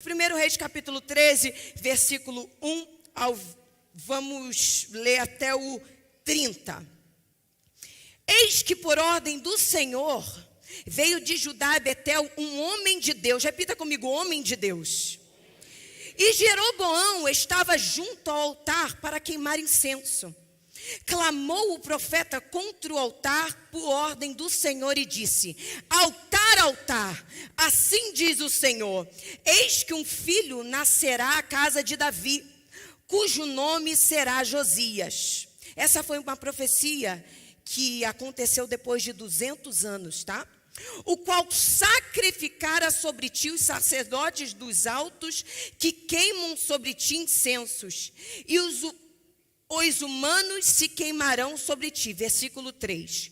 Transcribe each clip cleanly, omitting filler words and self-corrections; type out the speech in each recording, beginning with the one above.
1 Reis capítulo 13, versículo 1 vamos ler até o 30. Eis que por ordem do Senhor veio de Judá a Betel um homem de Deus. Repita comigo, homem de Deus. E Jeroboão estava junto ao altar para queimar incenso. Clamou o profeta contra o altar por ordem do Senhor e disse: altar, altar, assim diz o Senhor, eis que um filho nascerá à casa de Davi, cujo nome será Josias. Essa foi uma profecia que aconteceu depois de 200 anos, tá? O qual sacrificara sobre ti os sacerdotes dos altos que queimam sobre ti incensos, e os humanos se queimarão sobre ti. Versículo 3.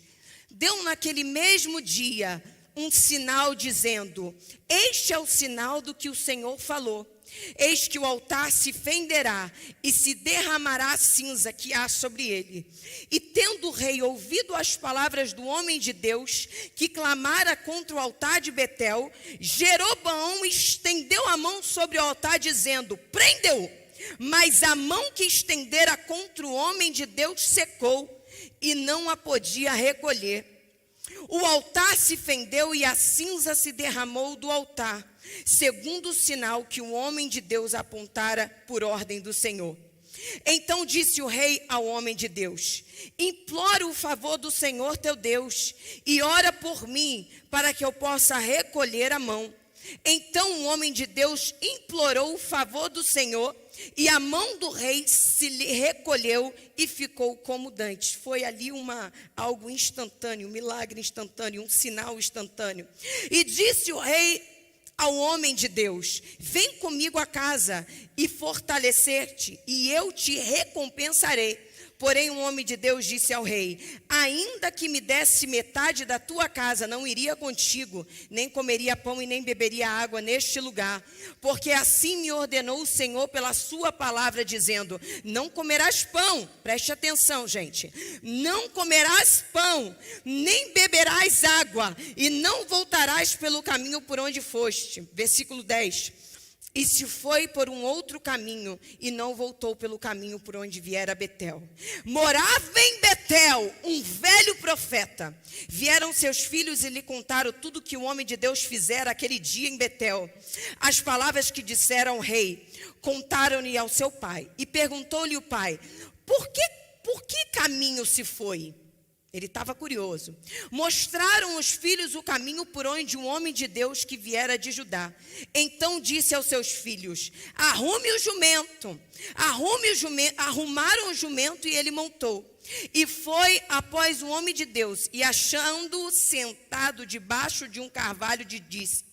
Deu naquele mesmo dia um sinal dizendo: este é o sinal do que o Senhor falou. Eis que o altar se fenderá e se derramará a cinza que há sobre ele. E tendo o rei ouvido as palavras do homem de Deus, que clamara contra o altar de Betel, Jeroboão estendeu a mão sobre o altar, dizendo: prende-o. Mas a mão que estendera contra o homem de Deus secou, e não a podia recolher. O altar se fendeu e a cinza se derramou do altar, segundo o sinal que o homem de Deus apontara por ordem do Senhor. Então disse o rei ao homem de Deus: implora o favor do Senhor teu Deus, e ora por mim, para que eu possa recolher a mão. Então o homem de Deus implorou o favor do Senhor, e a mão do rei se lhe recolheu e ficou como dantes. Foi ali algo instantâneo, um milagre instantâneo, um sinal instantâneo. E disse o rei ao homem de Deus: vem comigo a casa e fortalecer-te, e eu te recompensarei. Porém o homem de Deus disse ao rei: ainda que me desse metade da tua casa, não iria contigo, nem comeria pão e nem beberia água neste lugar. Porque assim me ordenou o Senhor pela sua palavra, dizendo: não comerás pão. Preste atenção, gente. Não comerás pão, nem beberás água, e não voltarás pelo caminho por onde foste. Versículo 10. E se foi por um outro caminho, e não voltou pelo caminho por onde viera Betel. Morava em Betel um velho profeta. Vieram seus filhos e lhe contaram tudo que o homem de Deus fizera aquele dia em Betel. As palavras que disseram ao rei, contaram-lhe ao seu pai. E perguntou-lhe o pai: por que caminho se foi? Ele estava curioso. Mostraram os filhos o caminho por onde um homem de Deus que viera de Judá. Então disse aos seus filhos: arrume o jumento. Arrumaram o jumento e ele montou. E foi após o homem de Deus, e achando-o sentado debaixo de um carvalho, disse: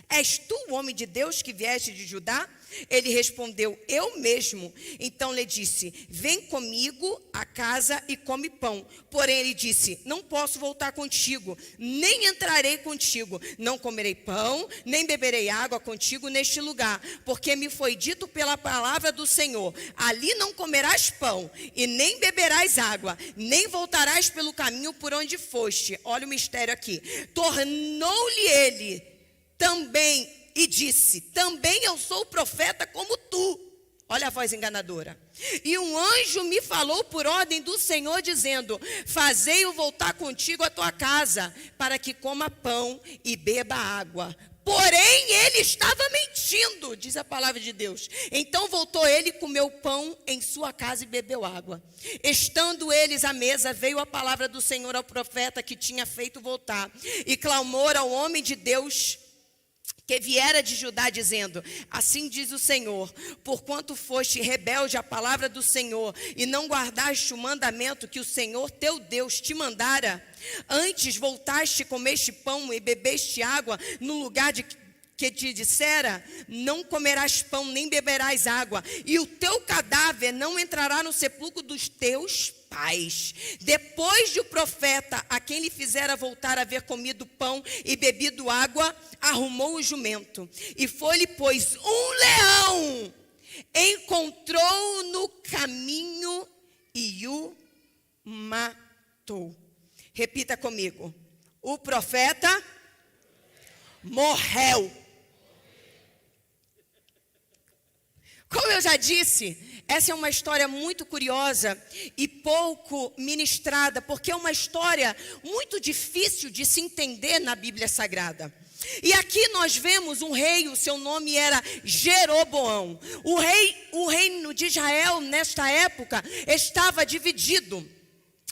és tu o homem de Deus que vieste de Judá? Ele respondeu: eu mesmo. Então lhe disse: vem comigo a casa e come pão. Porém ele disse: não posso voltar contigo, nem entrarei contigo. Não comerei pão, nem beberei água contigo neste lugar. Porque me foi dito pela palavra do Senhor: ali não comerás pão, e nem beberás água, nem voltarás pelo caminho por onde foste. Olha o mistério aqui. Tornou-lhe ele também e disse: também eu sou profeta como tu. Olha a voz enganadora. E um anjo me falou por ordem do Senhor, dizendo: fazei-o voltar contigo à tua casa, para que coma pão e beba água. Porém ele estava mentindo, diz a palavra de Deus. Então voltou ele, comeu pão em sua casa e bebeu água. Estando eles à mesa, veio a palavra do Senhor ao profeta que tinha feito voltar, e clamou ao homem de Deus que viera de Judá, dizendo: assim diz o Senhor, porquanto foste rebelde à palavra do Senhor, e não guardaste o mandamento que o Senhor teu Deus te mandara, antes voltaste, comeste pão e bebeste água no lugar que te dissera: não comerás pão nem beberás água, e o teu cadáver não entrará no sepulcro dos teus pais. Depois de o profeta, a quem lhe fizera voltar, haver comido pão e bebido água, arrumou o jumento, e foi-lhe, pois, um leão, encontrou-o no caminho e o matou. Repita comigo: o profeta morreu. Como eu já disse, essa é uma história muito curiosa e pouco ministrada, porque é uma história muito difícil de se entender na Bíblia Sagrada. E aqui nós vemos um rei, o seu nome era Jeroboão. O reino de Israel, nesta época, estava dividido.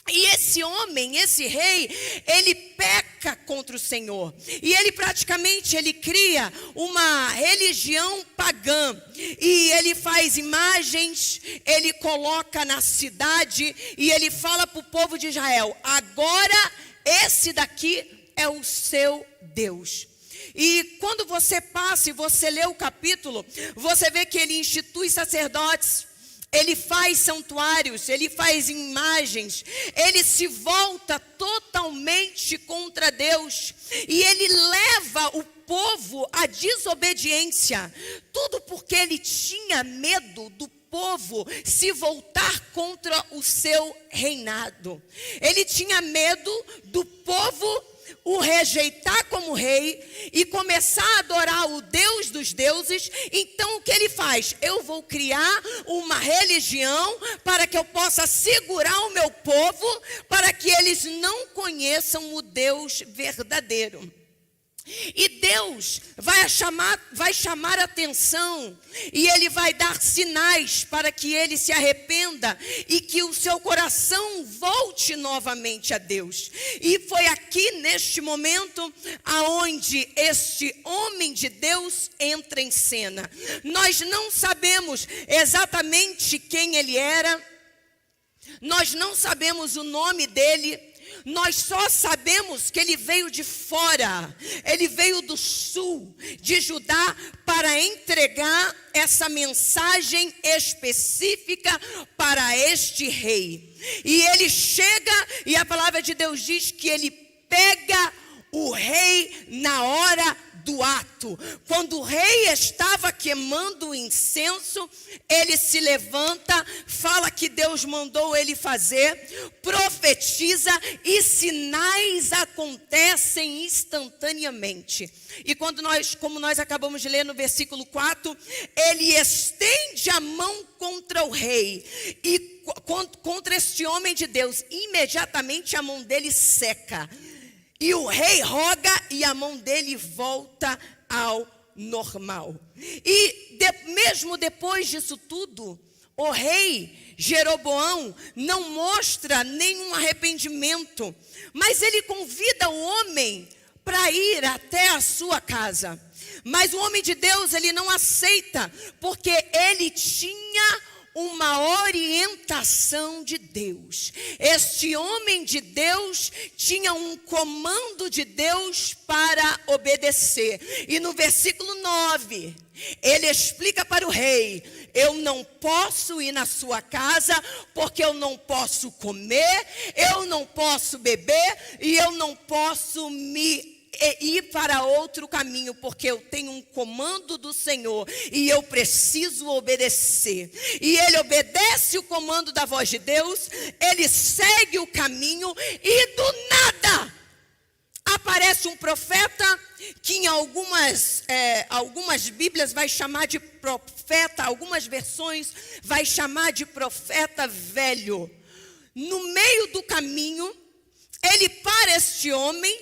E esse homem, esse rei, ele peca contra o Senhor. E ele cria uma religião pagã. E ele faz imagens, ele coloca na cidade e ele fala para o povo de Israel: agora esse daqui é o seu Deus. E quando você passa e você lê o capítulo, você vê que ele institui sacerdotes, ele faz santuários, ele faz imagens, ele se volta totalmente contra Deus e ele leva o povo à desobediência. Tudo porque ele tinha medo do povo se voltar contra o seu reinado. Ele tinha medo do povo o rejeitar como rei e começar a adorar o Deus dos deuses. Então o que ele faz? Eu vou criar uma religião para que eu possa segurar o meu povo, para que eles não conheçam o Deus verdadeiro. E Deus vai chamar atenção e Ele vai dar sinais para que ele se arrependa e que o seu coração volte novamente a Deus. E foi aqui neste momento aonde este homem de Deus entra em cena. Nós não sabemos exatamente quem ele era, nós não sabemos o nome dele. Nós só sabemos que ele veio de fora, ele veio do sul de Judá para entregar essa mensagem específica para este rei. E ele chega e a palavra de Deus diz que ele pega o rei na hora do ato. Quando o rei estava queimando o incenso, ele se levanta, fala que Deus mandou ele fazer, profetiza e sinais acontecem instantaneamente. E como nós acabamos de ler no versículo 4, ele estende a mão contra o rei e contra este homem de Deus. Imediatamente a mão dele seca. E o rei roga e a mão dele volta ao normal. E mesmo depois disso tudo, o rei Jeroboão não mostra nenhum arrependimento, mas ele convida o homem para ir até a sua casa. Mas o homem de Deus, ele não aceita, porque ele tinha uma orientação de Deus. Este homem de Deus tinha um comando de Deus para obedecer. E no versículo 9, ele explica para o rei: eu não posso ir na sua casa, porque eu não posso comer, eu não posso beber e eu não posso ir para outro caminho, porque eu tenho um comando do Senhor e eu preciso obedecer. E ele obedece o comando da voz de Deus, ele segue o caminho e do nada aparece um profeta que em algumas Bíblias vai chamar de profeta, algumas versões vai chamar de profeta velho. No meio do caminho, ele para este homem,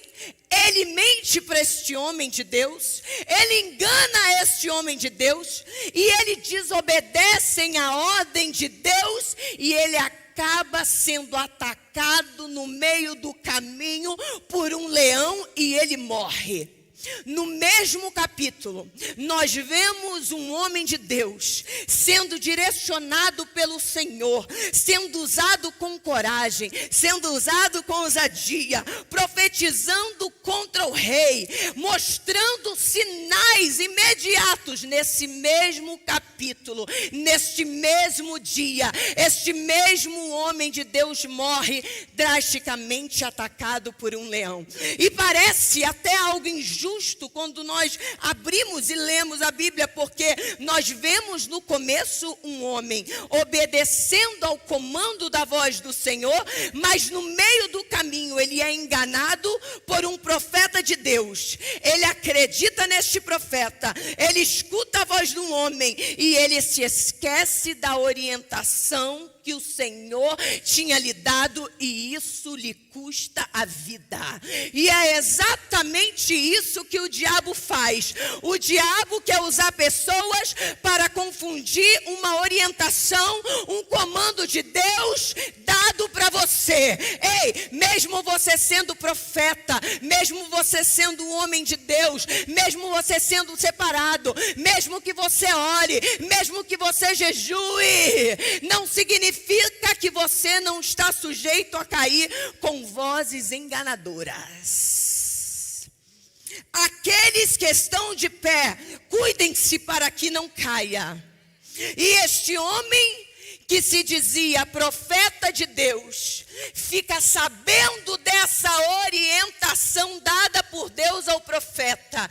ele mente para este homem de Deus, ele engana este homem de Deus, e ele desobedece à ordem de Deus, e ele acaba sendo atacado no meio do caminho por um leão e ele morre. No mesmo capítulo, nós vemos um homem de Deus sendo direcionado pelo Senhor, sendo usado com coragem, sendo usado com ousadia, profetizando contra o rei, mostrando sinais imediatos nesse mesmo capítulo, neste mesmo dia. Este mesmo homem de Deus morre drasticamente atacado por um leão. E parece até algo injusto justo quando nós abrimos e lemos a Bíblia, porque nós vemos no começo um homem obedecendo ao comando da voz do Senhor, mas no meio do caminho ele é enganado por um profeta de Deus. Ele acredita neste profeta, ele escuta a voz de um homem e ele se esquece da orientação que o Senhor tinha lhe dado, e isso lhe custa a vida. E é exatamente isso que o diabo faz. O diabo quer usar pessoas para confundir uma orientação, um comando de Deus dado para você. Ei, mesmo você sendo profeta, mesmo você sendo um homem de Deus, mesmo você sendo separado, mesmo que você ore, mesmo que você jejue, não significa que você não está sujeito a cair com vozes enganadoras. Aqueles que estão de pé, cuidem-se para que não caia. E este homem que se dizia profeta de Deus, fica sabendo dessa orientação dada por Deus ao profeta.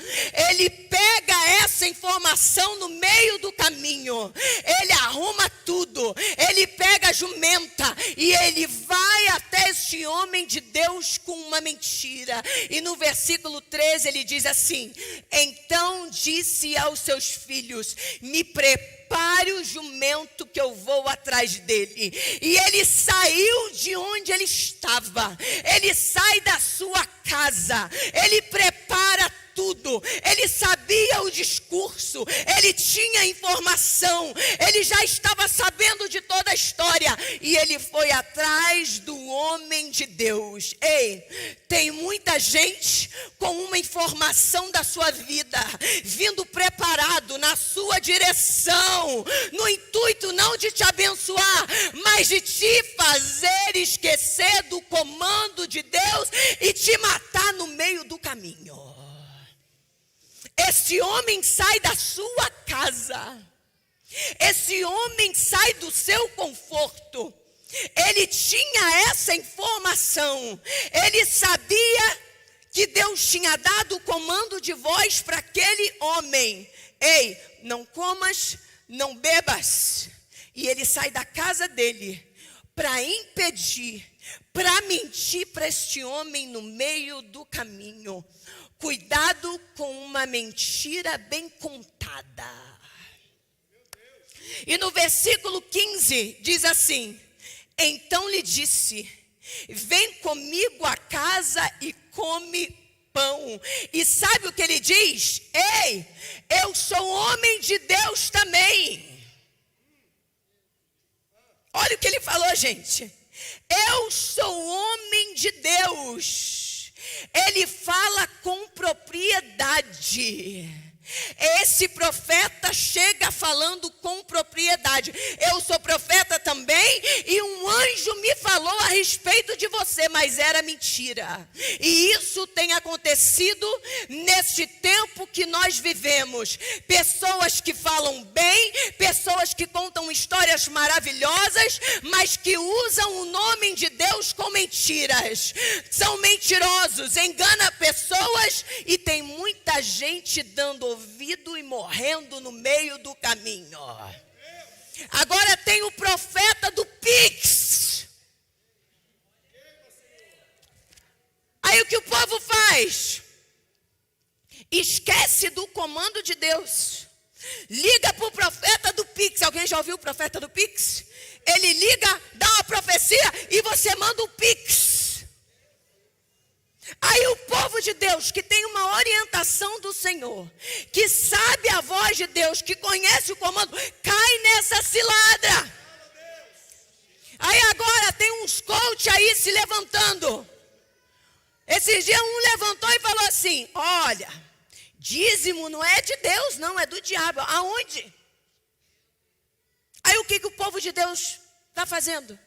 Ele pega essa informação no meio do caminho, ele arruma tudo, ele pega a jumenta e ele vai até este homem de Deus com uma mentira. E no versículo 13 ele diz assim: então disse aos seus filhos, me prepare o jumento que eu vou atrás dele. E ele saiu de onde ele estava, ele sai da sua casa, ele prepara tudo, ele sabia o discurso, ele tinha informação, ele já estava sabendo de toda a história, e ele foi atrás do homem de Deus. Ei, tem muita gente com uma informação da sua vida, vindo preparado na sua direção, no intuito não de te abençoar, mas de te fazer esquecer do comando de Deus e te matar no meio do caminho. Esse homem sai da sua casa, esse homem sai do seu conforto. Ele tinha essa informação, ele sabia que Deus tinha dado o comando de voz para aquele homem. Ei, não comas, não bebas. E ele sai da casa dele para impedir, para mentir para este homem no meio do caminho. Cuidado com uma mentira bem contada. E no versículo 15 diz assim: então lhe disse, vem comigo a casa e come pão. E sabe o que ele diz? Ei, eu sou homem de Deus também. Olha o que ele falou, gente. Eu sou homem de Deus. Ele fala com propriedade. Esse profeta chega falando com propriedade. Eu sou profeta também, e um anjo me falou a respeito de você, mas era mentira. E isso tem acontecido neste tempo que nós vivemos. Pessoas que falam bem, pessoas que contam histórias maravilhosas, mas que usam o nome de Deus com mentiras. São mentirosos, enganam pessoas, e tem muita gente dando ouvido e morrendo no meio do caminho. Agora tem o profeta do Pix. Aí o que o povo faz? Esquece do comando de Deus. Liga para o profeta do Pix. Alguém já ouviu o profeta do Pix? Ele liga, dá uma profecia e você manda o Pix. Aí o povo de Deus, que tem uma orientação do Senhor, que sabe a voz de Deus, que conhece o comando, cai nessa cilada. Aí agora tem uns coach aí se levantando. Esses dias um levantou e falou assim: olha, dízimo não é de Deus, não, é do diabo. Aonde? Aí o que o povo de Deus está fazendo?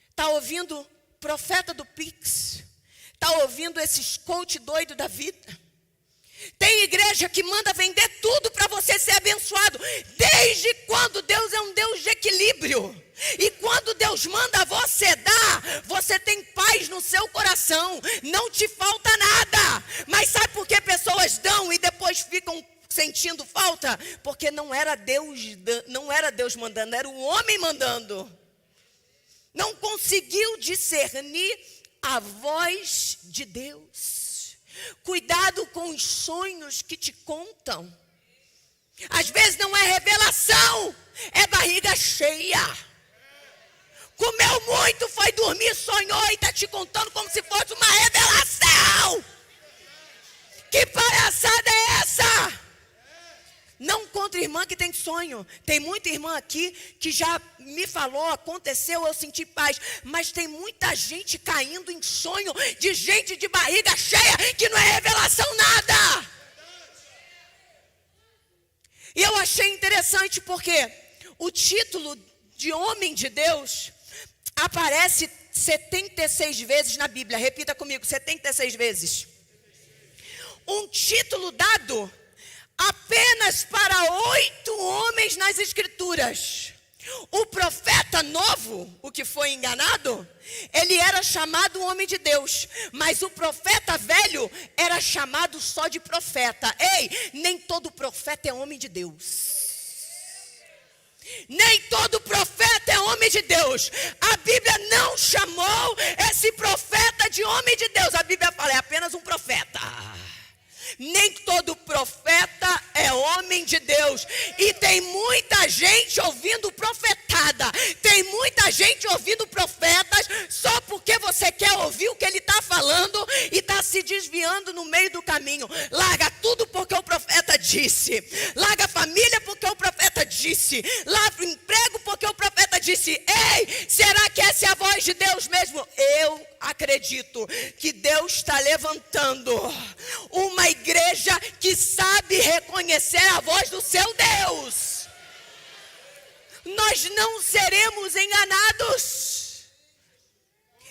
Está ouvindo profeta do Pix. Está ouvindo esses coach doidos da vida. Tem igreja que manda vender tudo para você ser abençoado. Desde quando Deus é um Deus de equilíbrio. E quando Deus manda você dar, você tem paz no seu coração. Não te falta nada. Mas sabe por que pessoas era Deus mandando, era o homem mandando. Não conseguiu discernir a voz de Deus. Cuidado com os sonhos que te contam. Às vezes não é revelação, é barriga cheia. Comeu muito, foi dormir, sonhou e está te contando como se fosse uma revelação. Que palhaçada é essa? Não contra irmã que tem sonho. Tem muita irmã aqui que já me falou, aconteceu, eu senti paz. Mas tem muita gente caindo em sonho de gente de barriga cheia que não é revelação nada. E eu achei interessante porque o título de homem de Deus aparece 76 vezes na Bíblia. Repita comigo, 76 vezes. Um título dado apenas para 8 homens nas Escrituras. O profeta novo, o que foi enganado, ele era chamado homem de Deus. Mas o profeta velho era chamado só de profeta. Ei, nem todo profeta é homem de Deus. Nem todo profeta é homem de Deus. A Bíblia não chamou esse profeta de homem de Deus. A Bíblia fala, é apenas um profeta. Nem todo profeta é homem de Deus. E tem muita gente ouvindo profetada. Tem muita gente ouvindo profetas só porque você quer ouvir o que ele está falando e está se desviando no meio do caminho. Larga tudo porque o profeta disse. Larga a família porque o profeta disse. Larga o emprego porque o profeta disse. Ei, será que essa é a voz de Deus mesmo? Eu acredito que Deus está levantando uma igreja que sabe reconhecer a voz do seu Deus. Nós não seremos enganados.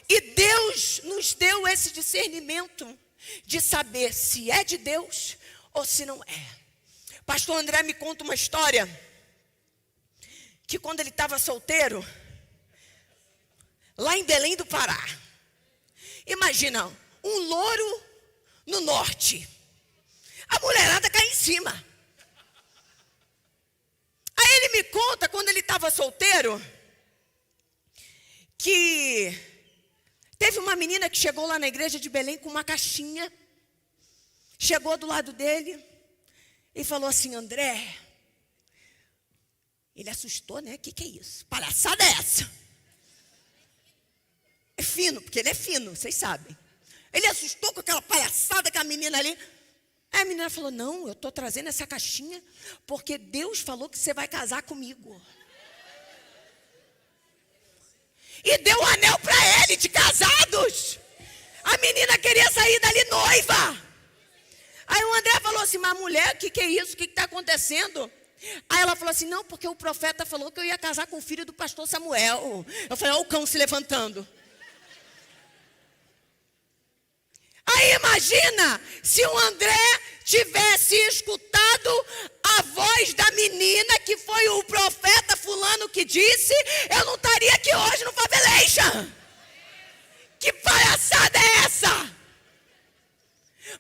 E Deus nos deu esse discernimento de saber se é de Deus ou se não é. Pastor André me conta uma história que quando ele estava solteiro, lá em Belém do Pará, imagina, um louro no norte. A mulherada cai em cima. Aí ele me conta, quando ele estava solteiro, que teve uma menina que chegou lá na igreja de Belém com uma caixinha. Chegou do lado dele e falou assim, André. Ele assustou, né? O que é isso? Palhaçada é essa? É fino, porque ele é fino, vocês sabem. Ele assustou com aquela palhaçada que a menina ali. Aí a menina falou, não, eu estou trazendo essa caixinha porque Deus falou que você vai casar comigo. E deu o anel para ele de casados. A menina queria sair dali noiva. Aí o André falou assim, mas mulher, o que é isso? O que está acontecendo? Aí ela falou assim, não, porque o profeta falou que eu ia casar com o filho do pastor Samuel. Eu falei, olha o cão se levantando. Aí imagina se o André tivesse escutado a voz da menina que foi o profeta fulano que disse, eu não estaria aqui hoje no Favelation. Que palhaçada é essa?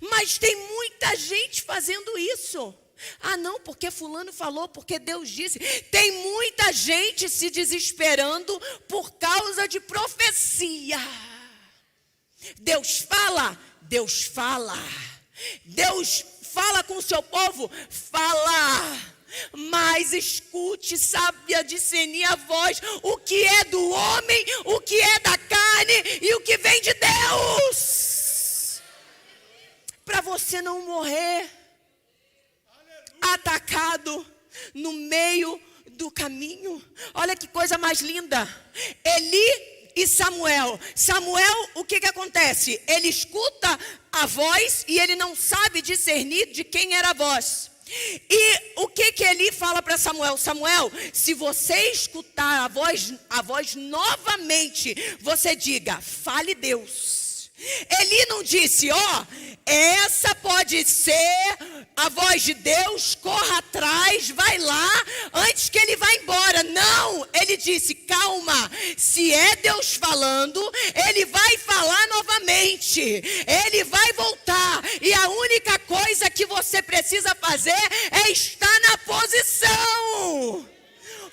Mas tem muita gente fazendo isso. Ah não, porque fulano falou, porque Deus disse. Tem muita gente se desesperando por causa de profecia. Deus fala. Deus fala. Deus fala com o seu povo. Fala. Mas escute, saiba discernir a voz. O que é do homem, o que é da carne e o que vem de Deus. Para você não morrer atacado no meio do caminho. Olha que coisa mais linda. Eli e Samuel. Samuel, o que acontece? Ele escuta a voz e ele não sabe discernir de quem era a voz. E o que Eli fala para Samuel? Samuel, se você escutar a voz novamente, você diga, fale Deus. Eli não disse, essa pode ser a voz de Deus, corra atrás, vai lá, antes que ele vá embora. embora. Não, ele disse, calma, se é Deus falando, ele vai falar novamente, ele vai voltar, e a única coisa que você precisa fazer é estar na posição.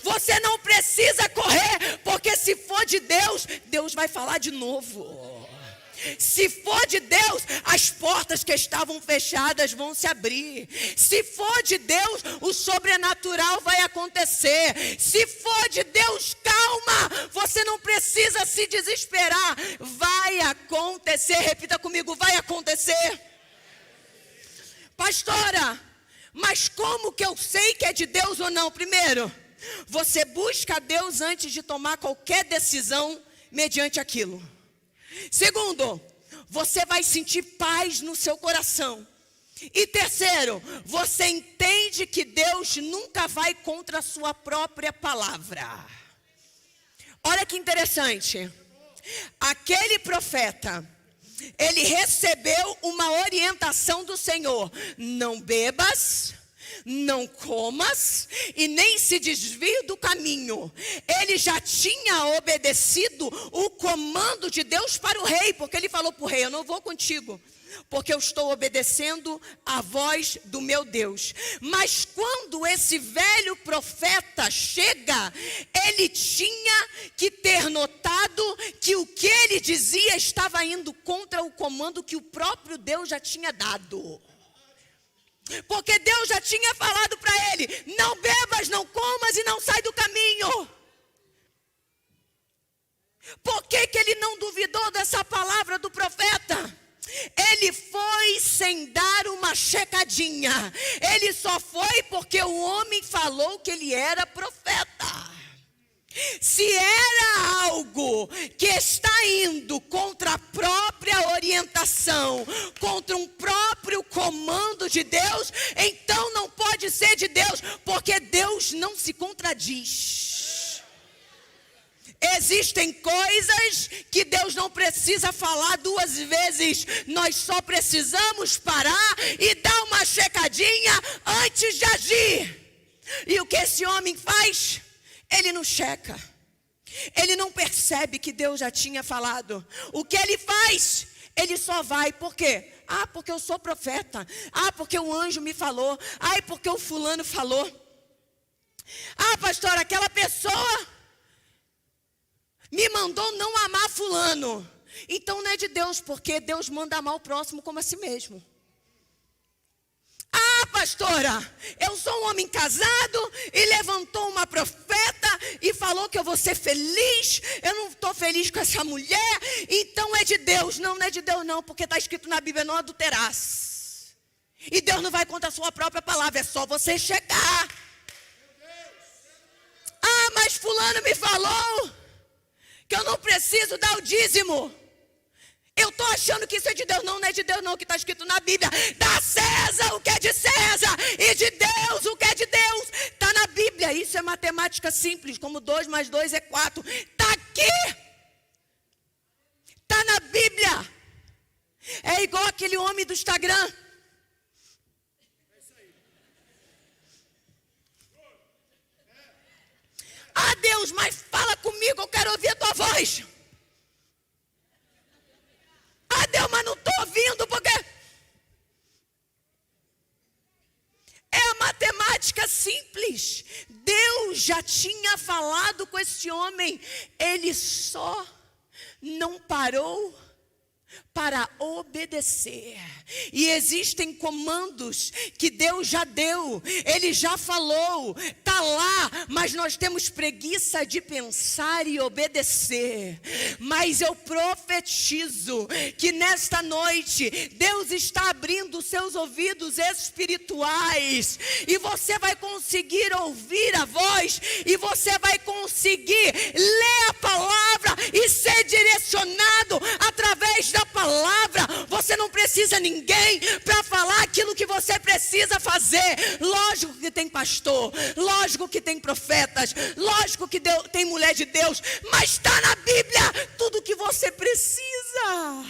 Você não precisa correr, porque se for de Deus, Deus vai falar de novo. Se for de Deus, as portas que estavam fechadas vão se abrir. Se for de Deus, o sobrenatural vai acontecer. Se for de Deus, calma, você não precisa se desesperar. Vai acontecer, repita comigo, vai acontecer. Pastora, mas como que eu sei que é de Deus ou não? Primeiro, você busca a Deus antes de tomar qualquer decisão mediante aquilo. Segundo, você vai sentir paz no seu coração. E terceiro, você entende que Deus nunca vai contra a sua própria palavra. Olha que interessante. Aquele profeta, ele recebeu uma orientação do Senhor. Não bebas, não comas e nem se desvie do caminho. Ele já tinha obedecido o comando de Deus para o rei, porque ele falou para o rei, eu não vou contigo, porque eu estou obedecendo a voz do meu Deus. Mas quando esse velho profeta chega, ele tinha que ter notado que o que ele dizia estava indo contra o comando que o próprio Deus já tinha dado. Porque Deus já tinha falado para ele, não bebas, não comas e não sai do caminho. Por que que ele não duvidou dessa palavra do profeta? Ele foi sem dar uma checadinha. Ele só foi porque o homem falou que ele era profeta. Se era algo que está indo contra a própria orientação, contra um próprio comando de Deus, então não pode ser de Deus, porque Deus não se contradiz. Existem coisas que Deus não precisa falar duas vezes. Nós só precisamos parar e dar uma checadinha antes de agir. E o que esse homem faz? Ele não checa. Ele não percebe que Deus já tinha falado. O que ele faz? Ele só vai. Por quê? Ah, porque eu sou profeta. Ah, porque o anjo me falou. Ah, porque o fulano falou. Ah, pastor, aquela pessoa me mandou não amar fulano. Então não é de Deus, porque Deus manda amar o próximo como a si mesmo. Ah, pastora, eu sou um homem casado e levantou uma profeta e falou que eu vou ser feliz. Eu não estou feliz com essa mulher, então é de Deus. Não, não é de Deus não, porque está escrito na Bíblia, não adulterarás. E Deus não vai contra a sua própria palavra, é só você checar. Ah, mas fulano me falou que eu não preciso dar o dízimo. Eu estou achando que isso é de Deus. Não, não é de Deus não, que está escrito na Bíblia. Dá a César o que é de César e de Deus o que é de Deus. Está na Bíblia, isso é matemática simples, como 2 mais 2 é 4. Está aqui. Está na Bíblia. É igual aquele homem do Instagram. Ah, Deus, mas fala comigo, eu quero ouvir a tua voz. Ah, Deus, mas não estou ouvindo, porque é a matemática simples. Deus já tinha falado com esse homem. Ele só não parou para obedecer. E existem comandos que Deus já deu, Ele já falou, está lá, mas nós temos preguiça de pensar e obedecer. Mas eu profetizo que nesta noite Deus está abrindo os seus ouvidos espirituais e você vai conseguir ouvir a voz e você vai conseguir ler a palavra e ser direcionado através da palavra. Você não precisa ninguém para falar aquilo que você precisa fazer. Lógico que tem pastor, lógico que tem profetas, lógico que tem mulher de Deus, mas está na Bíblia tudo o que você precisa.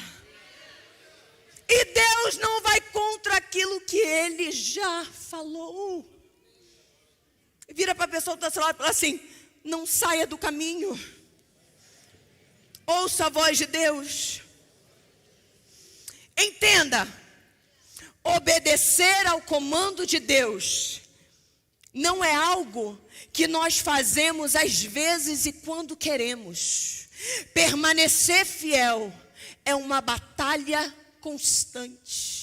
E Deus não vai contra aquilo que Ele já falou. Vira para a pessoa do outro lado e fala assim: não saia do caminho. Ouça a voz de Deus. Entenda, obedecer ao comando de Deus não é algo que nós fazemos às vezes e quando queremos. Permanecer fiel é uma batalha constante.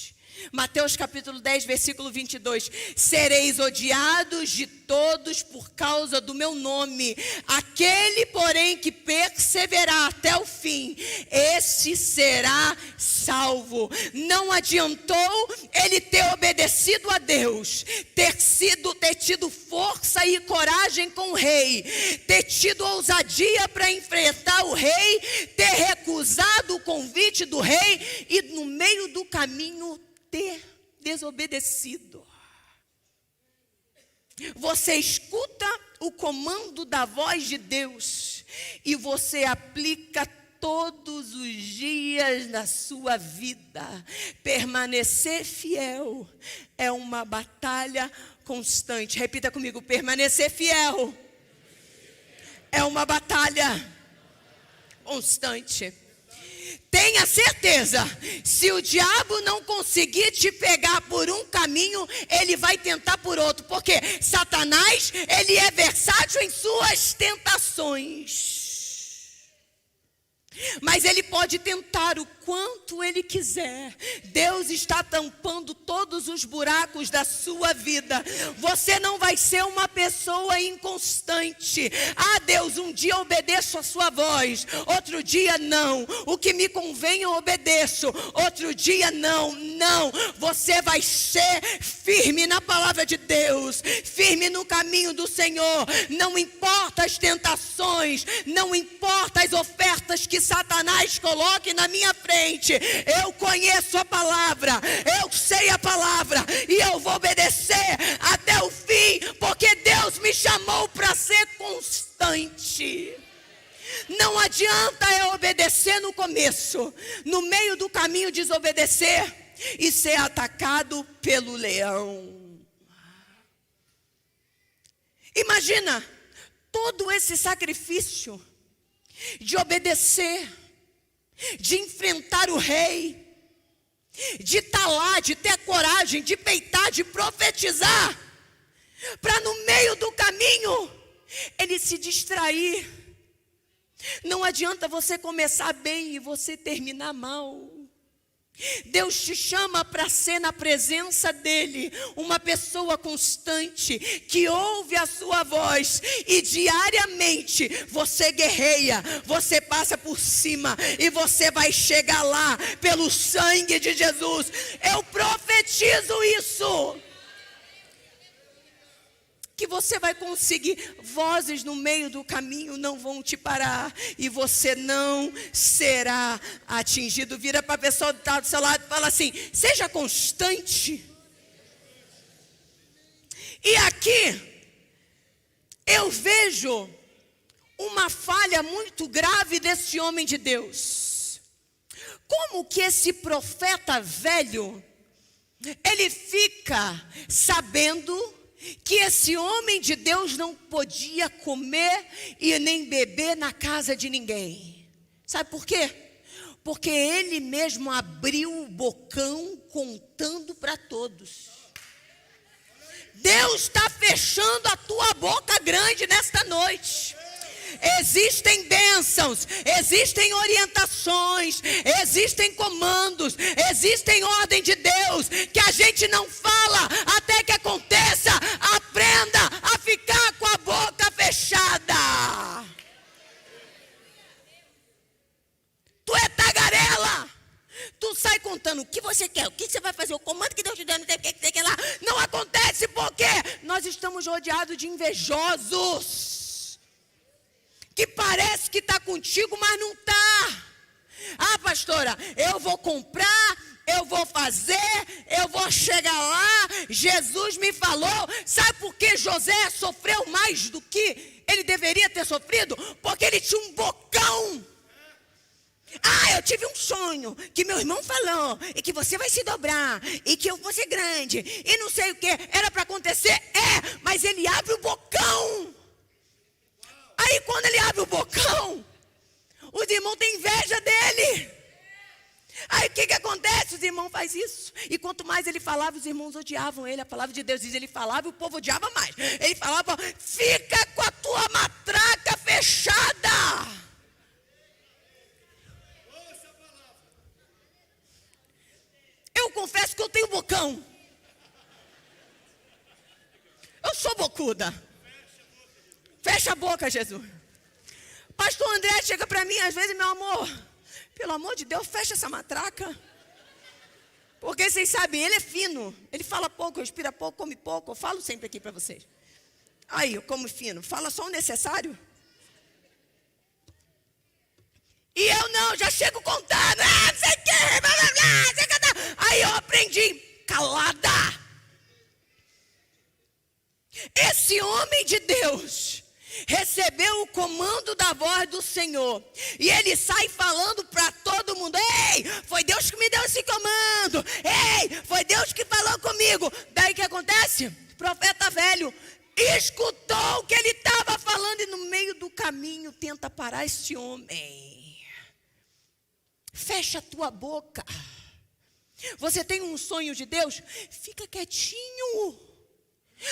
Mateus capítulo 10, versículo 22. Sereis odiados de todos por causa do meu nome. Aquele, porém, que perseverar até o fim, esse será salvo. Não adiantou ele ter obedecido a Deus, ter tido força e coragem com o rei, ter tido ousadia para enfrentar o rei, ter recusado o convite do rei e no meio do caminho ter desobedecido. Você escuta o comando da voz de Deus e você aplica todos os dias na sua vida. Permanecer fiel é uma batalha constante. Repita comigo: permanecer fiel é uma batalha constante. Tenha certeza, se o diabo não conseguir te pegar por um caminho, ele vai tentar por outro. Porque Satanás, ele é versátil em suas tentações. Mas ele pode tentar o quanto ele quiser. Deus está tampando todos os buracos da sua vida. Você não vai ser uma pessoa inconstante. Ah, Deus, um dia eu obedeço a sua voz, outro dia não. O que me convém eu obedeço, outro dia não. Não, você vai ser firme na palavra de Deus, firme no caminho do Senhor. Não importa as tentações, não importa as ofertas que Satanás coloque na minha frente. Eu conheço a palavra, eu sei a palavra e eu vou obedecer até o fim, porque Deus me chamou para ser constante. Não adianta eu obedecer no começo, no meio do caminho desobedecer e ser atacado pelo leão. Imagina todo esse sacrifício de obedecer, de enfrentar o rei, de estar lá, de ter coragem, de peitar, de profetizar, para no meio do caminho ele se distrair. Não adianta você começar bem e você terminar mal. Deus te chama para ser na presença dele uma pessoa constante, que ouve a sua voz e diariamente você guerreia, você passa por cima e você vai chegar lá pelo sangue de Jesus. Eu profetizo isso, que você vai conseguir. Vozes no meio do caminho não vão te parar e você não será atingido. Vira para a pessoa que está do seu lado e fala assim: seja constante. E aqui eu vejo uma falha muito grave desse homem de Deus. Como que esse profeta velho, ele fica sabendo que esse homem de Deus não podia comer e nem beber na casa de ninguém? Sabe por quê? Porque ele mesmo abriu o bocão contando para todos. Deus está fechando a tua boca grande nesta noite. Existem bênçãos, existem orientações, existem comandos, existem ordem de Deus que a gente não fala até que aconteça. Aprenda a ficar com a boca fechada. Tu é tagarela. Tu sai contando o que você quer, o que você vai fazer, o comando que Deus te deu, não tem o que lá. Não acontece porque nós estamos rodeados de invejosos, que parece que está contigo, mas não está. Ah, pastora, eu vou comprar, eu vou fazer, eu vou chegar lá. Jesus me falou. Sabe por que José sofreu mais do que ele deveria ter sofrido? Porque ele tinha um bocão. Eu tive um sonho que meu irmão falou, e que você vai se dobrar, e que eu vou ser grande, e não sei o que. Era para acontecer? Mas ele abre o bocão. Aí quando ele abre o bocão, os irmãos têm inveja dele. Aí o que acontece? Os irmãos fazem isso. E quanto mais ele falava, os irmãos odiavam ele. A palavra de Deus diz, ele falava e o povo odiava mais. Ele falava, fica com a tua matraca fechada. Eu confesso que eu tenho bocão. Eu sou bocuda. Fecha a boca, Jesus. Pastor André chega para mim às vezes, meu amor, pelo amor de Deus, fecha essa matraca. Porque vocês sabem, ele é fino. Ele fala pouco, respira pouco, come pouco. Eu falo sempre aqui para vocês. Aí, eu como fino. Fala só o necessário. E eu não, já chego contando. Não sei o que, blá, blá, blá, sei que tá. Aí eu aprendi, calada. Esse homem de Deus recebeu o comando da voz do Senhor. E ele sai falando para todo mundo. Ei, foi Deus que me deu esse comando. Ei, foi Deus que falou comigo. Daí o que acontece? O profeta velho escutou o que ele estava falando e no meio do caminho tenta parar esse homem. Fecha a tua boca. Você tem um sonho de Deus? Fica quietinho.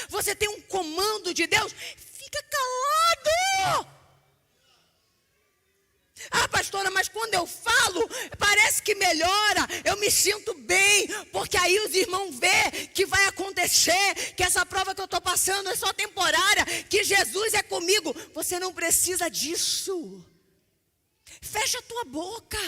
Você tem um comando de Deus? Fica calado. Pastora, mas quando eu falo, parece que melhora. Eu me sinto bem, porque aí os irmãos vê que vai acontecer, que essa prova que eu estou passando é só temporária, que Jesus é comigo. Você não precisa disso. Fecha a tua boca,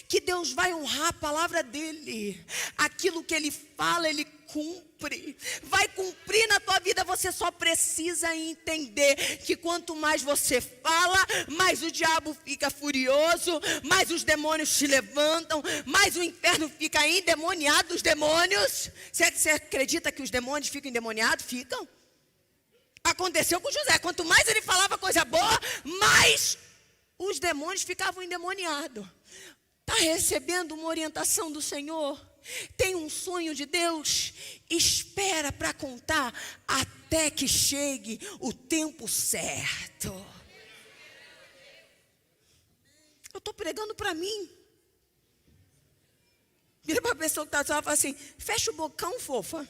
que Deus vai honrar a palavra dele. Aquilo que ele fala, ele cumpre. Vai cumprir na tua vida. Você só precisa entender que quanto mais você fala, mais o diabo fica furioso, mais os demônios te levantam, mais o inferno fica endemoniado dos demônios. Você acredita que os demônios ficam endemoniados? Ficam. Aconteceu com José. Quanto mais ele falava coisa boa, mais os demônios ficavam endemoniados. Está recebendo uma orientação do Senhor? Tem um sonho de Deus? Espera para contar até que chegue o tempo certo. Eu estou pregando para mim. Vira para a pessoa que está só e fala assim, fecha o bocão, fofa.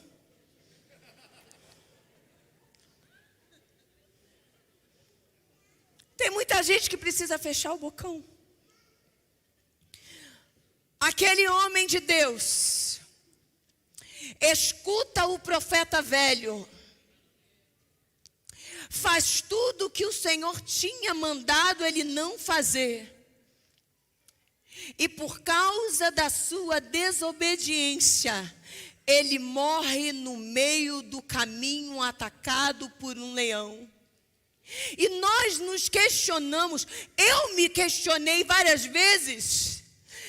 Tem muita gente que precisa fechar o bocão. Aquele homem de Deus escuta o profeta velho, faz tudo o que o Senhor tinha mandado ele não fazer, e por causa da sua desobediência, ele morre no meio do caminho atacado por um leão. E nós nos questionamos, eu me questionei várias vezes.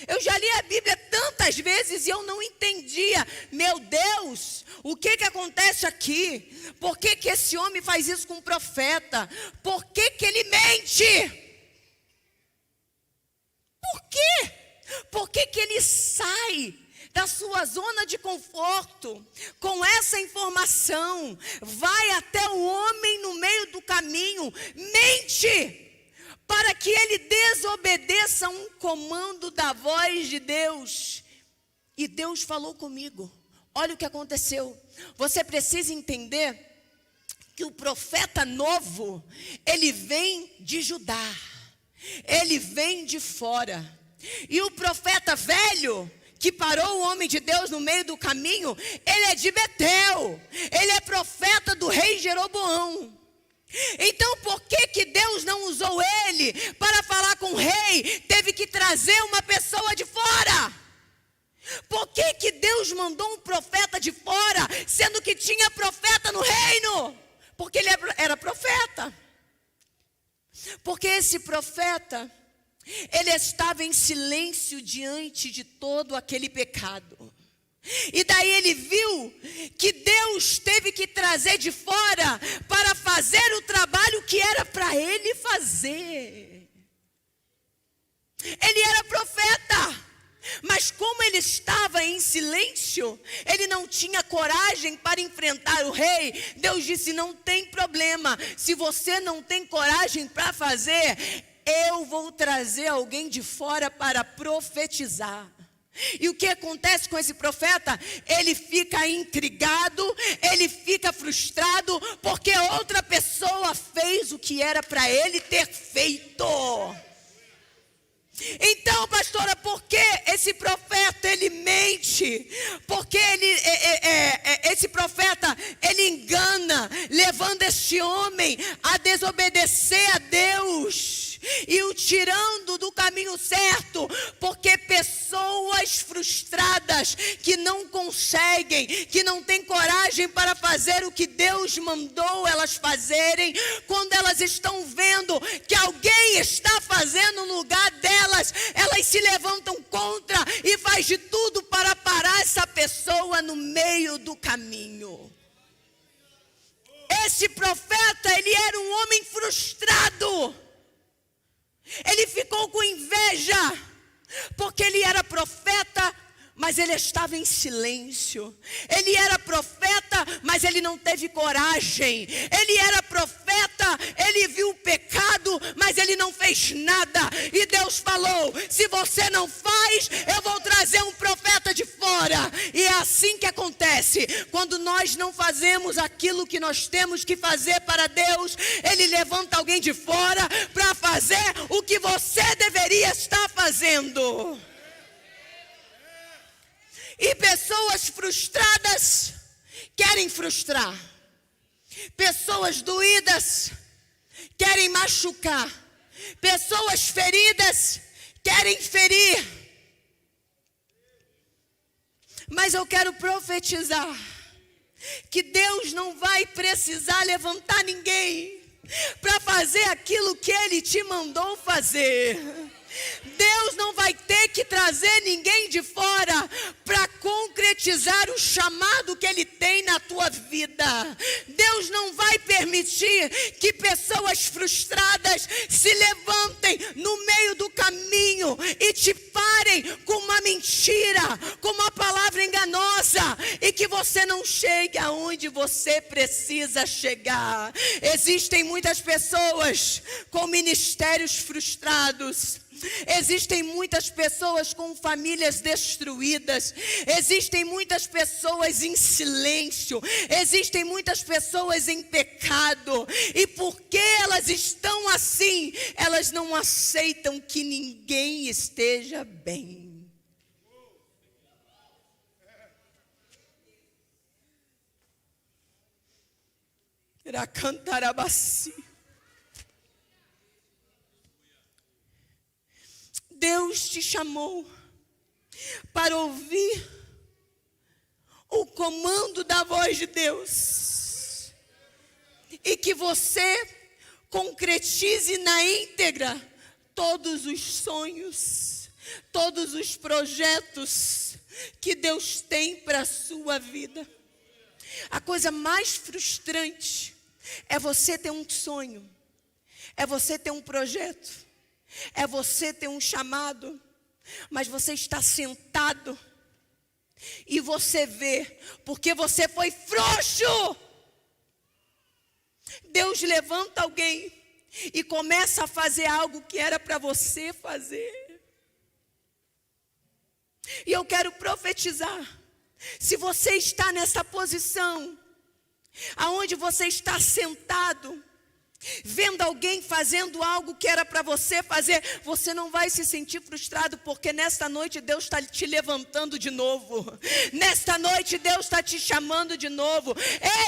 Eu já li a Bíblia tantas vezes e eu não entendia. Meu Deus, o que acontece aqui? Por que esse homem faz isso com o profeta? Por que ele mente? Por quê? Por que ele sai da sua zona de conforto com essa informação? Vai até o homem no meio do caminho, mente, para que ele desobedeça um comando da voz de Deus. E Deus falou comigo. Olha o que aconteceu. Você precisa entender que o profeta novo, ele vem de Judá. Ele vem de fora. E o profeta velho, que parou o homem de Deus no meio do caminho, ele é de Betel. Ele é profeta do rei Jeroboão. Então por que Deus não usou ele para falar com o rei? Teve que trazer uma pessoa de fora. Por que Deus mandou um profeta de fora, sendo que tinha profeta no reino? Porque ele era profeta. Porque esse profeta, ele estava em silêncio diante de todo aquele pecado. E daí ele viu que Deus teve que trazer de fora para fazer o trabalho que era para ele fazer. Ele era profeta, mas como ele estava em silêncio, ele não tinha coragem para enfrentar o rei. Deus disse: não tem problema, se você não tem coragem para fazer, eu vou trazer alguém de fora para profetizar. E o que acontece com esse profeta? Ele fica intrigado, ele fica frustrado, porque outra pessoa fez o que era para ele ter feito. Então, pastora, por que esse profeta ele mente? Porque esse profeta ele engana, levando este homem a desobedecer a Deus e o tirando do caminho certo, porque pessoas frustradas que não conseguem, que não têm coragem para fazer o que Deus mandou elas fazerem, quando elas estão vendo que alguém está fazendo no lugar delas, elas se levantam contra e faz de tudo para parar essa pessoa no meio do caminho. Esse profeta, ele era um homem frustrado. Ele ficou com inveja, porque ele era profeta, mas ele estava em silêncio. Ele era profeta, mas ele não teve coragem. Ele era profeta, ele viu o pecado, mas ele não fez nada. E Deus falou: se você não faz, eu vou trazer um profeta de fora. E é assim que acontece. Quando nós não fazemos aquilo que nós temos que fazer para Deus, Ele levanta alguém de fora para fazer o que você deveria estar fazendo. E pessoas frustradas querem frustrar. Pessoas doídas querem machucar. Pessoas feridas querem ferir. Mas eu quero profetizar que Deus não vai precisar levantar ninguém para fazer aquilo que Ele te mandou fazer. Deus não vai ter que trazer ninguém de fora para concretizar o chamado que Ele tem na tua vida. Deus não vai permitir que pessoas frustradas se levantem no meio do caminho e te parem com uma mentira, com uma palavra enganosa, e que você não chegue aonde você precisa chegar. Existem muitas pessoas com ministérios frustrados. Existem muitas pessoas com famílias destruídas. Existem muitas pessoas em silêncio. Existem muitas pessoas em pecado. E porque elas estão assim, elas não aceitam que ninguém esteja bem. Irá cantar a bacia. Deus te chamou para ouvir o comando da voz de Deus e que você concretize na íntegra todos os sonhos, todos os projetos que Deus tem para a sua vida. A coisa mais frustrante é você ter um sonho, é você ter um projeto, é você ter um chamado, mas você está sentado e você vê, porque você foi frouxo. Deus levanta alguém e começa a fazer algo que era para você fazer. E eu quero profetizar, se você está nessa posição, aonde você está sentado, vendo alguém fazendo algo que era para você fazer, você não vai se sentir frustrado, porque nesta noite Deus está te levantando de novo. Nesta noite Deus está te chamando de novo.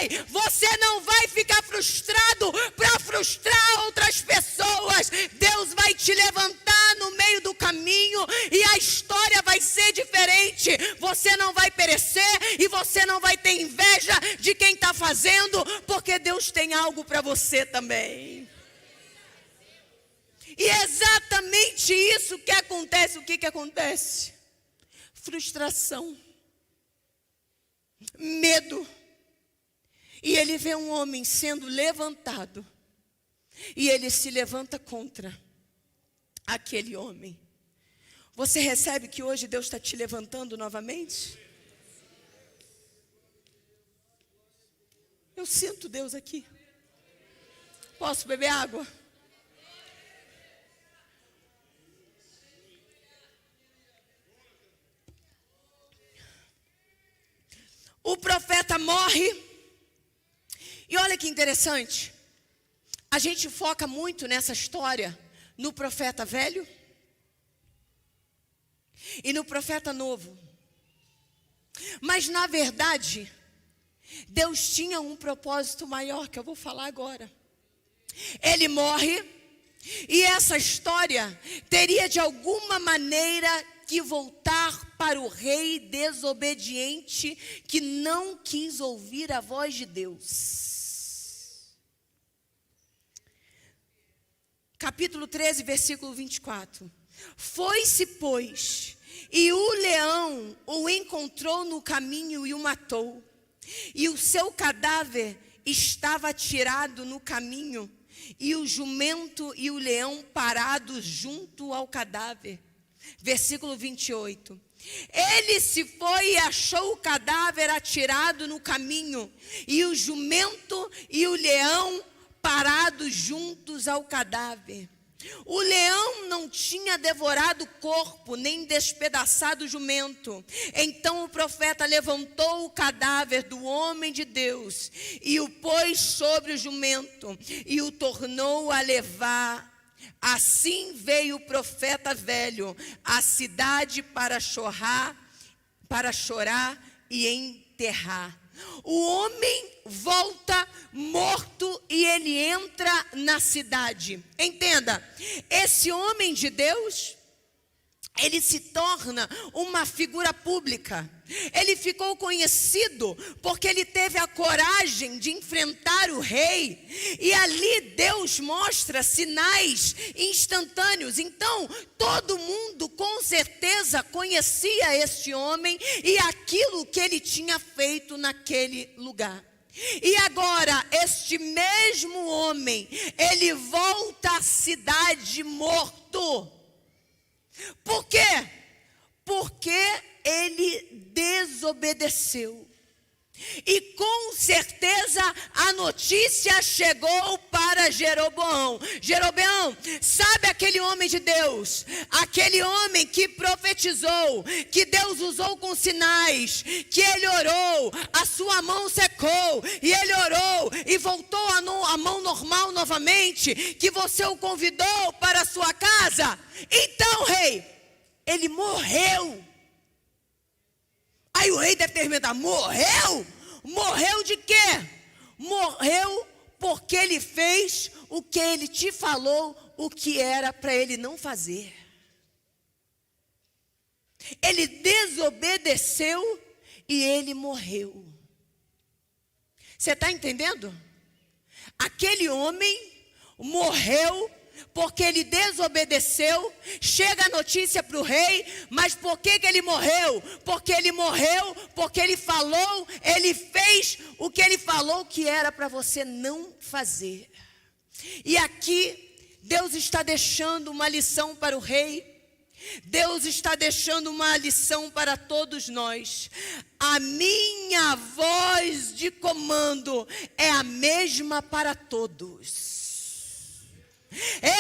Ei, você não vai ficar frustrado para frustrar outras pessoas. Deus vai te levantar no meio do caminho e a história vai ser diferente. Você não vai perecer e você não vai ter inveja de quem está fazendo, porque Deus tem algo para você também. E é exatamente isso que acontece. O que acontece? Frustração, medo. E ele vê um homem sendo levantado, e ele se levanta contra aquele homem. Você recebe que hoje Deus está te levantando novamente? Eu sinto Deus aqui. Posso beber água? O profeta morre. E olha que interessante. A gente foca muito nessa história no profeta velho e no profeta novo. Mas na verdade, Deus tinha um propósito maior que eu vou falar agora. Ele morre e essa história teria de alguma maneira que voltar para o rei desobediente que não quis ouvir a voz de Deus. Capítulo 13, versículo 24. Foi-se, pois, e o leão o encontrou no caminho e o matou. E o seu cadáver estava atirado no caminho, e o jumento e o leão parados junto ao cadáver. Versículo 28. Ele se foi e achou o cadáver atirado no caminho, e o jumento e o leão parados juntos ao cadáver. O leão não tinha devorado o corpo, nem despedaçado o jumento. Então o profeta levantou o cadáver do homem de Deus e o pôs sobre o jumento e o tornou a levar. Assim veio o profeta velho à cidade para chorar e enterrar. O homem volta morto e ele entra na cidade. Entenda, esse homem de Deus, ele se torna uma figura pública. Ele ficou conhecido porque ele teve a coragem de enfrentar o rei. E ali Deus mostra sinais instantâneos. Então, todo mundo com certeza conhecia este homem e aquilo que ele tinha feito naquele lugar. E agora, este mesmo homem, ele volta à cidade morto. Por quê? Porque ele desobedeceu. E com certeza a notícia chegou para Jeroboão. Jeroboão, sabe aquele homem de Deus? Aquele homem que profetizou, que Deus usou com sinais, que ele orou, a sua mão secou, e ele orou, e voltou a mão normal novamente, que você o convidou para a sua casa. Então, rei, ele morreu. Aí o rei deve ter perguntado: morreu? Morreu de quê? Morreu porque ele fez o que ele te falou, o que era para ele não fazer. Ele desobedeceu e ele morreu. Você está entendendo? Aquele homem morreu porque ele desobedeceu. Chega a notícia para o rei, mas por que ele morreu? Porque ele morreu, porque ele falou, ele fez o que ele falou que era para você não fazer. E aqui Deus está deixando uma lição para o rei. Deus está deixando uma lição para todos nós. A minha voz de comando é a mesma para todos.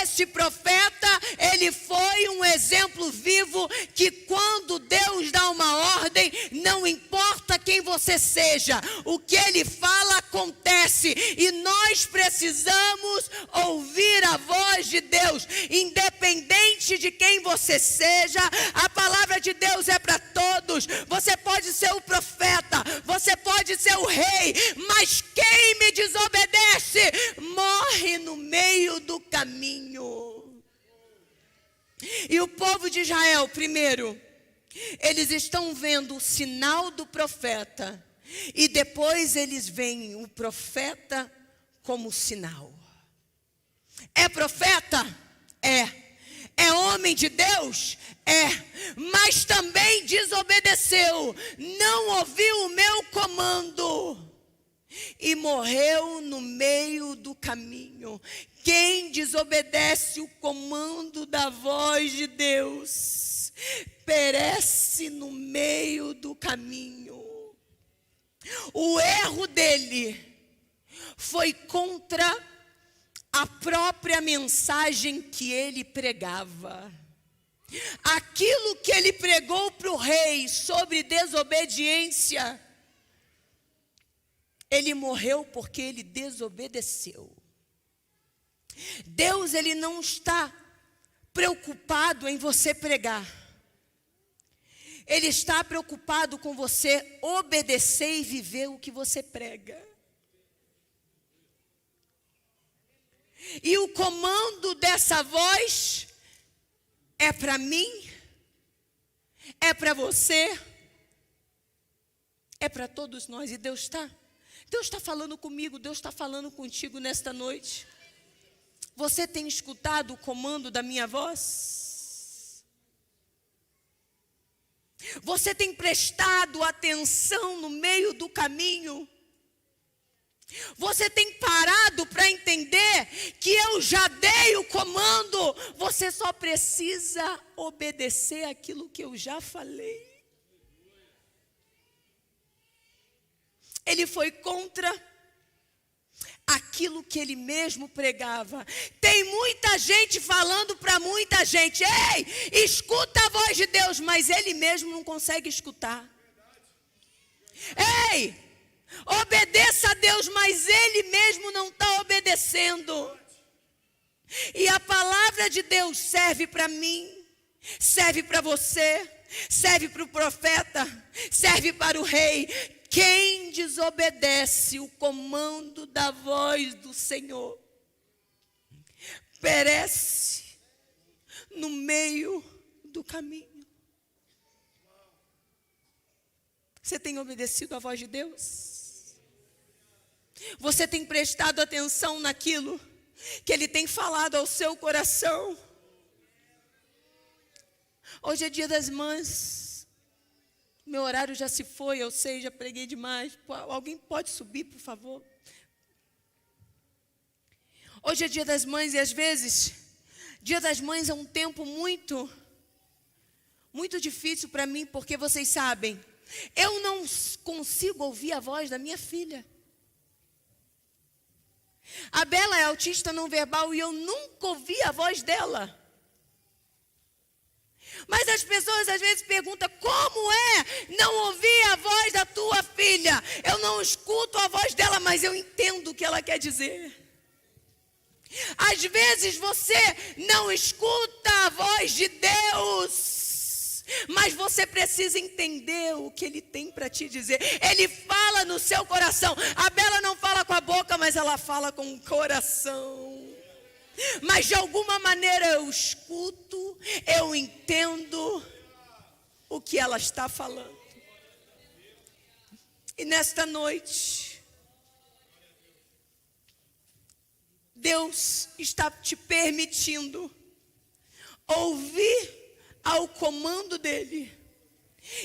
Esse profeta, ele foi um exemplo vivo que quando Deus dá uma ordem, não importa quem você seja, o que ele fala acontece. E nós precisamos ouvir a voz de Deus, independente de quem você seja. A palavra de Deus é para todos. Você pode ser o profeta, você pode ser o rei, mas quem me desobedece morre no meio do caminho. E o povo de Israel, primeiro, eles estão vendo o sinal do profeta, e depois eles veem o profeta como sinal. É profeta? É. É homem de Deus? É. Mas também desobedeceu, não ouviu o meu comando e morreu no meio do caminho. Quem desobedece o comando da voz de Deus, perece no meio do caminho. O erro dele foi contra a própria mensagem que ele pregava. Aquilo que ele pregou para o rei sobre desobediência, ele morreu porque ele desobedeceu. Deus, ele não está preocupado em você pregar. Ele está preocupado com você obedecer e viver o que você prega. E o comando dessa voz é para mim, é para você, é para todos nós. E Deus está falando comigo, Deus está falando contigo nesta noite. Você tem escutado o comando da minha voz? Você tem prestado atenção no meio do caminho? Você tem parado para entender que eu já dei o comando, você só precisa obedecer aquilo que eu já falei. Ele foi contra aquilo que ele mesmo pregava. Tem muita gente falando para muita gente: ei, escuta a voz de Deus, mas ele mesmo não consegue escutar. Ei, obedeça a Deus, mas ele mesmo não está obedecendo. E a palavra de Deus serve para mim, serve para você, serve para o profeta, serve para o rei. Quem desobedece o comando da voz do Senhor perece no meio do caminho. Você tem obedecido a voz de Deus? Você tem prestado atenção naquilo que Ele tem falado ao seu coração? Hoje é dia das mães. Meu horário já se foi, eu sei, já preguei demais. Alguém pode subir, por favor? Hoje é dia das mães e às vezes, dia das mães é um tempo muito difícil para mim, porque vocês sabem, eu não consigo ouvir a voz da minha filha. A Bela é autista não verbal e eu nunca ouvi a voz dela. Mas as pessoas às vezes perguntam: como é não ouvir a voz da tua filha? Eu não escuto a voz dela, mas eu entendo o que ela quer dizer. Às vezes você não escuta a voz de Deus, mas você precisa entender o que Ele tem para te dizer. Ele fala no seu coração. A Bela não fala com a boca, mas ela fala com o coração. Mas de alguma maneira eu escuto, eu entendo o que ela está falando. E nesta noite, Deus está te permitindo ouvir ao comando dele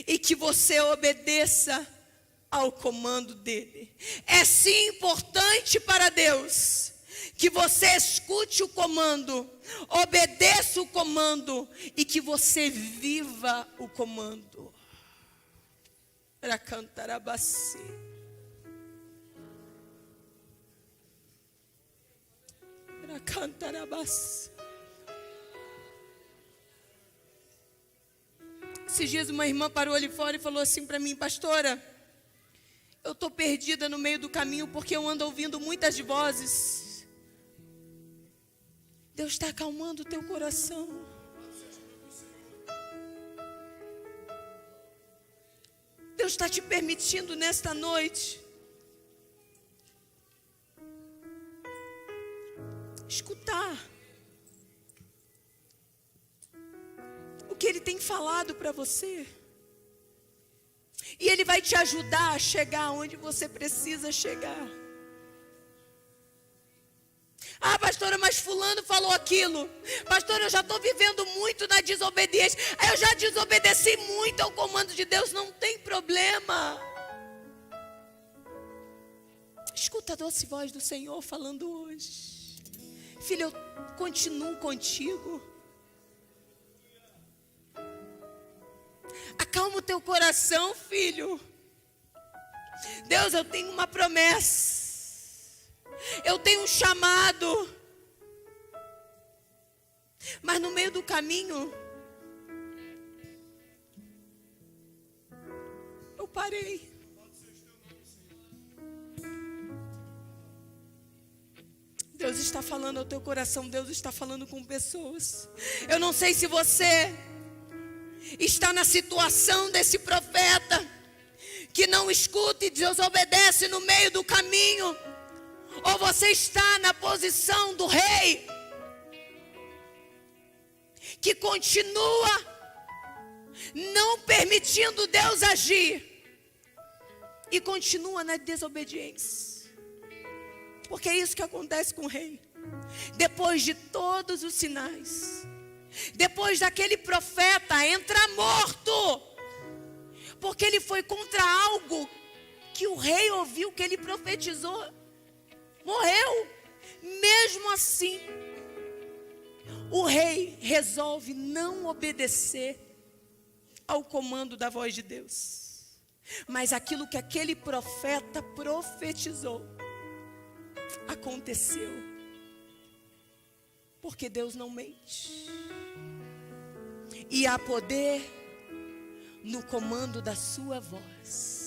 e que você obedeça ao comando dele. É sim importante para Deus que você escute o comando, obedeça o comando e que você viva o comando. Para cantar a bacia. Para cantar a bacia. Esses dias uma irmã parou ali fora e falou assim para mim: pastora, eu estou perdida no meio do caminho porque eu ando ouvindo muitas vozes. Deus está acalmando o teu coração. Deus está te permitindo nesta noite escutar o que Ele tem falado para você. E Ele vai te ajudar a chegar onde você precisa chegar. Ah, pastora, mas fulano falou aquilo. Pastora, eu já estou vivendo muito na desobediência. Eu já desobedeci muito ao comando de Deus. Não tem problema. Escuta a doce voz do Senhor falando hoje: filho, eu continuo contigo. teu coração, filho. Deus, eu tenho uma promessa. Eu tenho um chamado. Mas no meio do caminho, eu parei. Deus está falando ao teu coração, Deus está falando com pessoas. Eu não sei se você está na situação desse profeta, que não escuta e desobedece no meio do caminho, ou você está na posição do rei, que continua não permitindo Deus agir, e continua na desobediência. Porque é isso que acontece com o rei. Depois de todos os sinais, depois daquele profeta entrar morto, porque ele foi contra algo que o rei ouviu, que ele profetizou, morreu. Mesmo assim, o rei resolve não obedecer ao comando da voz de Deus. Mas aquilo que aquele profeta profetizou aconteceu. Porque Deus não mente. E há poder no comando da sua voz.